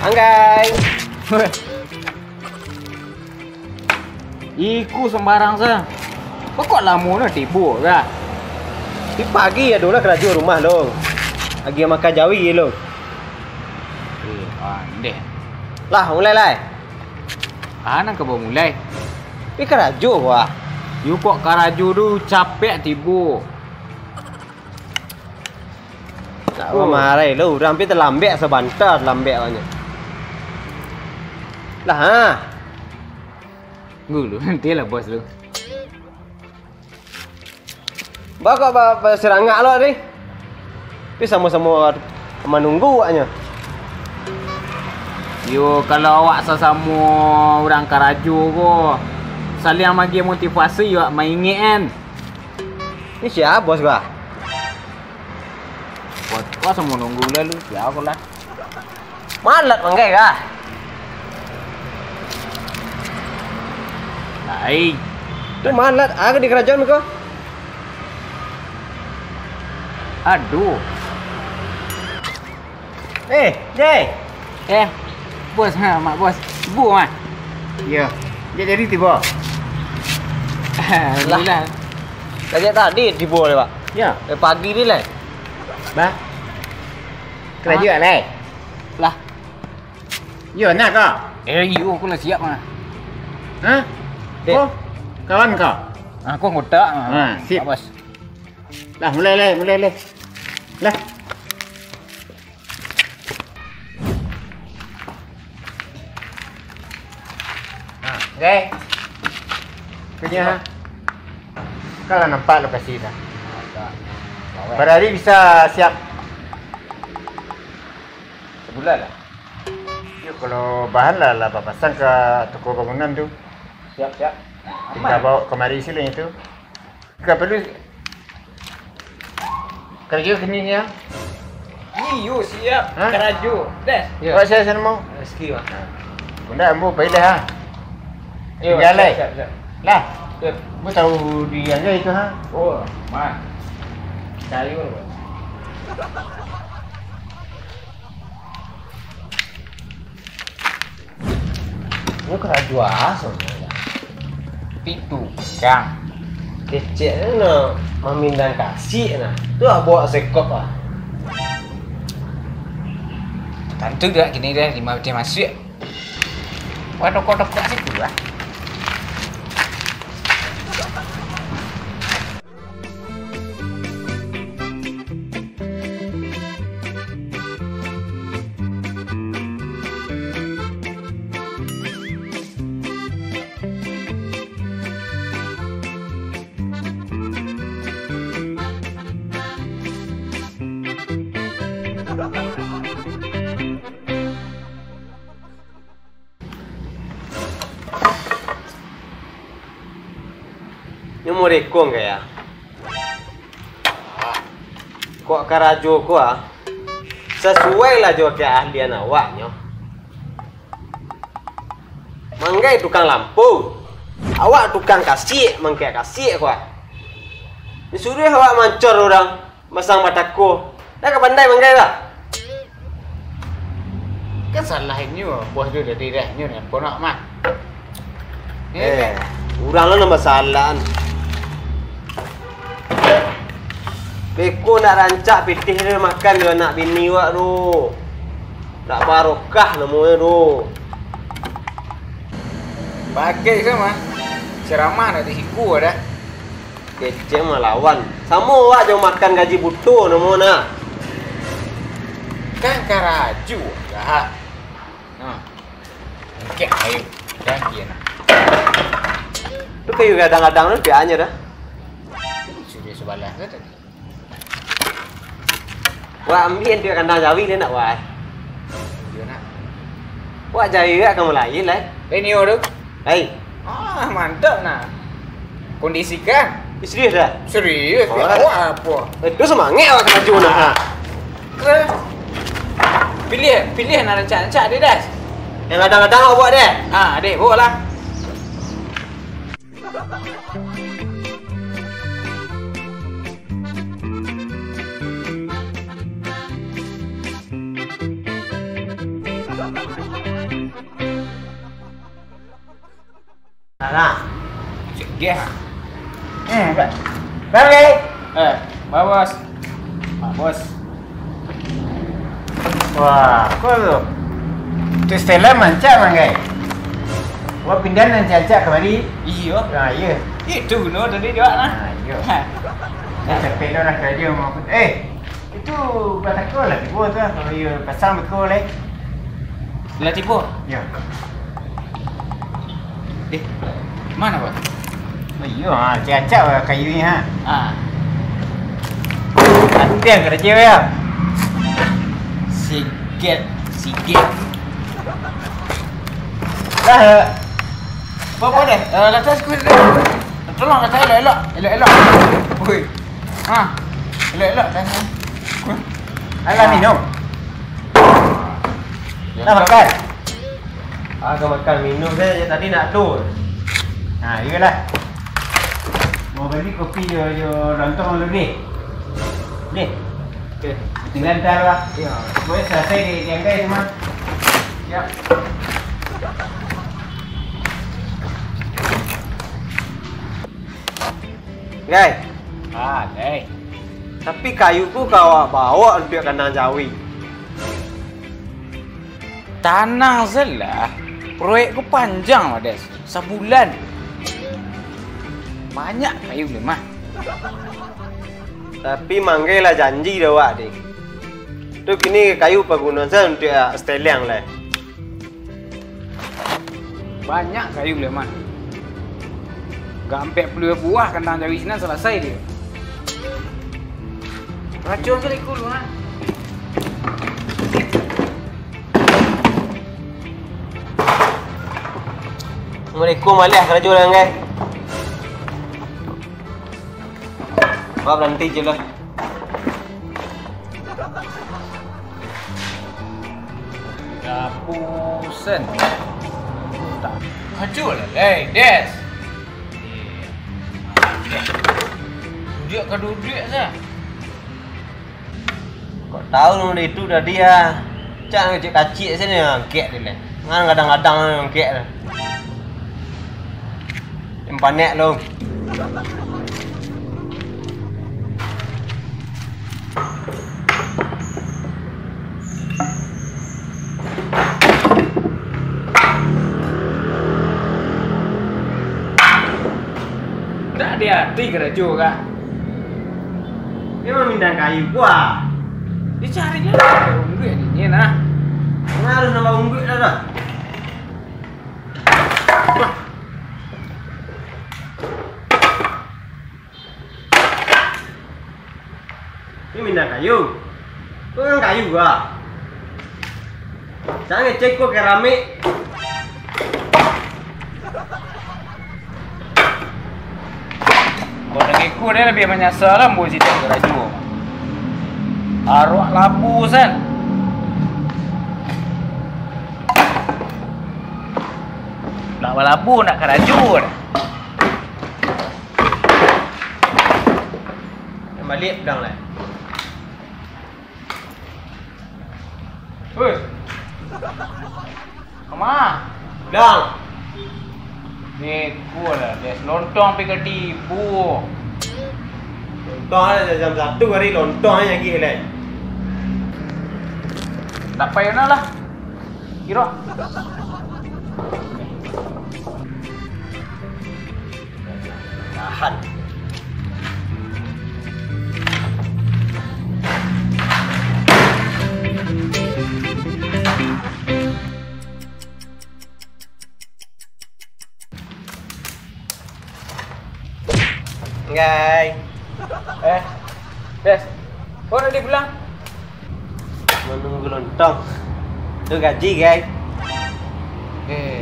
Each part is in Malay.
Anggai. Iku sembarang sa. Kok lama nak tibu kan? Di pagi ya dulu kerja rumah lo. Lagi makan jawi lo. Pandai. Lah mulai lah. Anak ke mulai. Pi kerja wah. You kok karaju tu capek tibu. Tak marah lo. Orang pi terlambat sebentar terlambat banyak. Lah ha. Gulu nanti lah bos lu. Bakal serangak lo ni. Pi sama-sama menunggu aja. Yo kalau awak sesama orang karaju ko saling bagi motivasi awak maingi kan. Ni siapa bos gua? Kau semua nunggu lalu siapa lah. Malat manggai kah? Hai. Tu malat aku di kerajaan kau. Aduh. Jay. Bos ha mak bos. Bu mah. Ya. Dia jadi tiba. Lah. Tadi tadi tiba le, Pak. Ya. Pagi ni lah. Ba. Kerja lah. Lah. Yo nak kau? Yo aku lah siap mah. Ha? Kau kawan kau? Aku ngotak. Ha, siap bos. Lah mulai le. Lah. Okay. Punya. Kalau nampak lokasi dah. Pada hari bisa siap sebulan lah. Ya kalau bahan lah pasang ke toko bangunan tu. Siap. Kita bawa kemari sini itu. Kita perlu kerja kini ya. Iyo siap. Keraju. Dah. Buat saya sana mau. Rezeki mah. Bunda ambo baik dah. Tinggal lah. Bu tahu dia aja itu ha. Oh, mah. Cari dulu. Ini kerja asalnya. Pitu kang. Kecil na memindang kasih na. Tu bawa sekop ah. Tentu dah gini dah 5 dia masuk. Kodok kat situ lah. Ni mau rekong ke ya? Kok karajo ko ah? Sesuai lah jo ke ahlian awaknya. Manggai tukang lampu. Awak tukang kasih, mangkai kasih ko ah. Disuruh awak mancor orang masang mataku. Dah ke pandai manggai tak? Kan salah ini bos dia dari dah ni pun nak mah. Urang lo nama salah. Beko nak rancak pitih dia makan dia nak bini wak tu. Tak barokah namanya tu. Bagai sama. Ceramah nak dihiku ada. Kecil melawan. Sama wak jauh makan gaji butuh namanya. Kan karaju dah. Okey ayo. Dah kian. Tu kayu kadang-kadang tu biarnya dah. Sudah sebalas dah tadi. Wah ambil dia kandang jawi dia nak buat. Dia nak. Wah jawi dia akan melayu lah. Ini orang. Hei. Mantap nah. Kondisikan. Serius dah? Serius. Awak apa? Itu semangat awak kena juna ha. Pilih nak rancak-rancak dia dah. Yang kadang-kadang awak buat dia. Adik bawa lah. Nah. Cek dia. Pak. Balik. Pak Bos. Pak Bos. Wah, kok tu? Tu Stella mancak mangai. Wah pindah nan cancak kemari. Iya. Ah, iya. Itu no tadi dia nah. Ah, iya. Capek dah nak kerja mau. Itu batakul lah tiba tu kalau you pasang betul Lah tiba. Ya. Mana Bos? Oh, iya, cancak lah kayu ni ha. Nanti yang kerja ya. Sikit. Dah. Apa dah? Lantas aku dah. Tolong kata elok. Oi. Elok dah. Alah minum. Dah makan. Agak makan minum saja tadi nak dur. Ha, iyalah. Mau beli kopi yo lontong dulu ni. Ni. Okey. Tinggal ntar lah. Ya. Boleh selesai di jangkai semua. Ya. Guys, Dai. tapi kayuku kau bawa untuk kandang Jawi. Tanah salah. Proyekku panjang Des. Sebulan. Banyak kayu lemah. Tapi manggailah janji dah wak deh. Tu kini kayu pergunaan saya untuk Steliang lah. Banyak kayu lemah. Gak sampai 10 buah kandang Jawi sini selesai dia. Racun sekali ikut lu ha. Assalamualaikum alih kerja orang guys. Wah berhenti je lah. Gapusen. Tak. Hancur lah. Des. Duduk sah. Kau tahu nomor itu dah dia. Jangan kecil kacik sini angkat dia lah. Ngan kadang-kadang angkat lah. Yang panik lu. Tak ada hati kerja kak. Dia mau minta kayu gua. Dia carinya lah. Unggul ni nah. Harus nambah unggul dah. Ini minta kayu. Kau kan kayu gua. Jangan cek kok keramik. Kau nak ikut dia lebih menyasar lah buat cerita kerja. Arwah labu san. Nak labu nak kerajut. Balik pedang lah. Hei. Kemana? Pedang. Beko lah. Dia lontong pergi ketipu. Lontong ada jam 1 hari lontong lagi lah. Tak payah nak lah. Kira. Tahan. Guys, Des. Kau dah pulang? menunggu lontong. Tu gaji guys.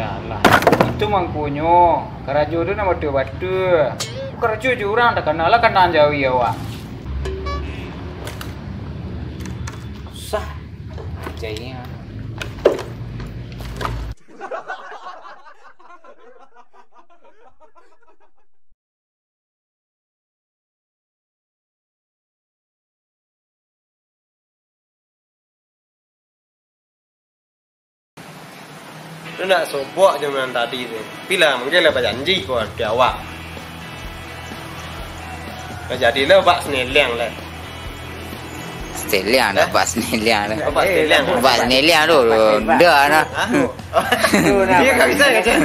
Alah. Itu mangkunyo. Kerajo tu nama batu-batu. Kerajo je orang tak kenal lah kandang Jawi awak. Susah. Jadinya. Lu nak sobok zaman tadi tu. Pila mungkin lah janji kau di awak. Jadi lah bak seneliang lah. Seneliang dah bas seneliang dah. Bak seneliang. Bas seneliang tu dah nah. Dia tak bisa kerja.